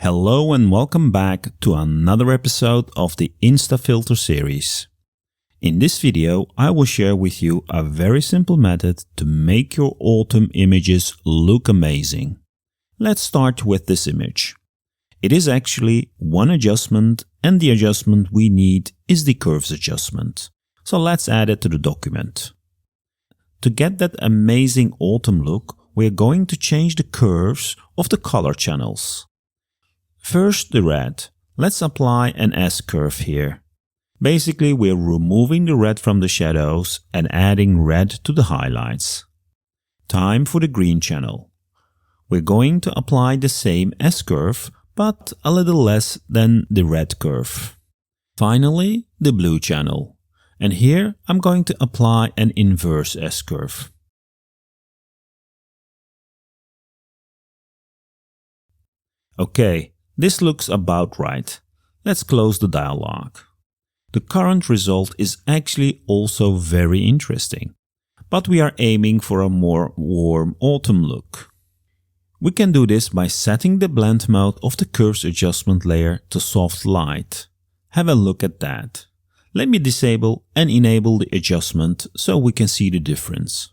Hello and welcome back to another episode of the InstaFilter series. In this video, I will share with you a very simple method to make your autumn images look amazing. Let's start with this image. It is actually one adjustment, and the adjustment we need is the curves adjustment. So let's add it to the document. To get that amazing autumn look, we are going to change the curves of the color channels. First, the red. Let's apply an S-curve here. Basically, we're removing the red from the shadows and adding red to the highlights. Time for the green channel. We're going to apply the same S-curve, but a little less than the red curve. Finally, the blue channel. And here I'm going to apply an inverse S-curve. Okay. This looks about right. Let's close the dialog. The current result is actually also very interesting, but we are aiming for a more warm autumn look. We can do this by setting the blend mode of the curves adjustment layer to soft light. Have a look at that. Let me disable and enable the adjustment so we can see the difference.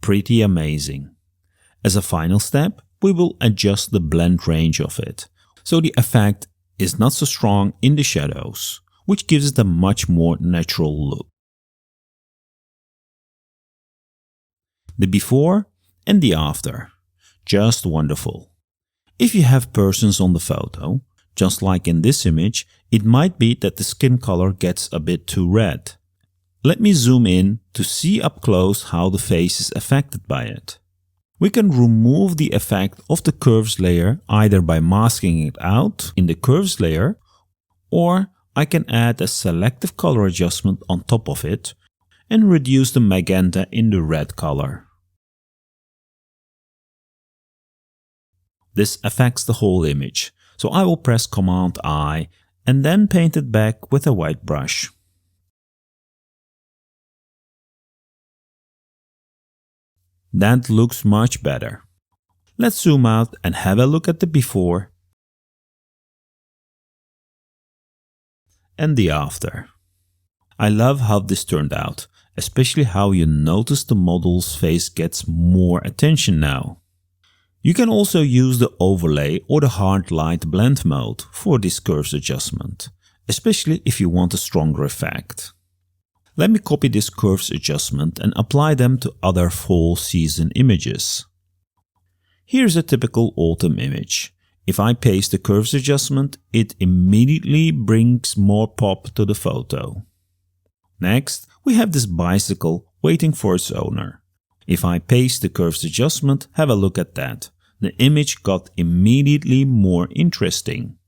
Pretty amazing. As a final step, we will adjust the blend range of it, so the effect is not so strong in the shadows, which gives it a much more natural look. The before and the after. Just wonderful. If you have persons on the photo, just like in this image, it might be that the skin color gets a bit too red. Let me zoom in to see up close how the face is affected by it. We can remove the effect of the curves layer either by masking it out in the curves layer, or I can add a selective color adjustment on top of it and reduce the magenta in the red color. This affects the whole image, so I will press Command I and then paint it back with a white brush. That looks much better. Let's zoom out and have a look at the before and the after. I love how this turned out, especially how you notice the model's face gets more attention now. You can also use the overlay or the hard light blend mode for this curves adjustment, especially if you want a stronger effect. Let me copy this curves adjustment and apply them to other fall season images. Here's a typical autumn image. If I paste the curves adjustment, it immediately brings more pop to the photo. Next, we have this bicycle waiting for its owner. If I paste the curves adjustment, have a look at that. The image got immediately more interesting.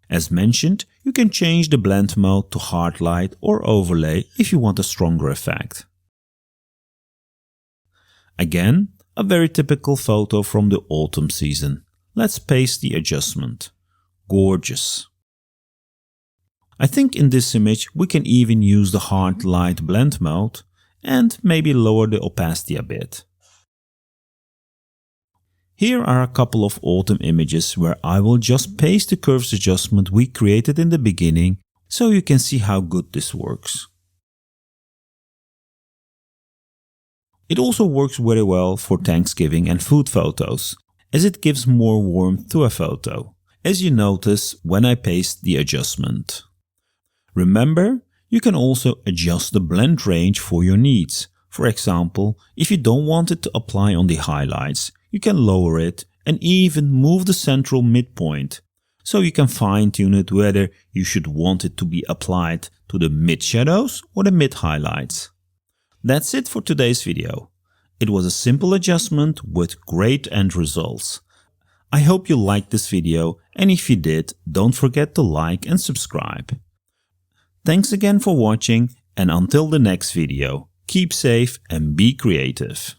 As mentioned, you can change the blend mode to hard light or overlay if you want a stronger effect. Again, a very typical photo from the autumn season. Let's paste the adjustment. Gorgeous. I think in this image we can even use the hard light blend mode and maybe lower the opacity a bit. Here are a couple of autumn images where I will just paste the curves adjustment we created in the beginning so you can see how good this works. It also works very well for Thanksgiving and food photos, as it gives more warmth to a photo, as you notice when I paste the adjustment. Remember, you can also adjust the blend range for your needs. For example, if you don't want it to apply on the highlights, you can lower it and even move the central midpoint, so you can fine-tune it whether you should want it to be applied to the mid-shadows or the mid-highlights. That's it for today's video. It was a simple adjustment with great end results. I hope you liked this video, and if you did, don't forget to like and subscribe. Thanks again for watching, and until the next video, keep safe and be creative.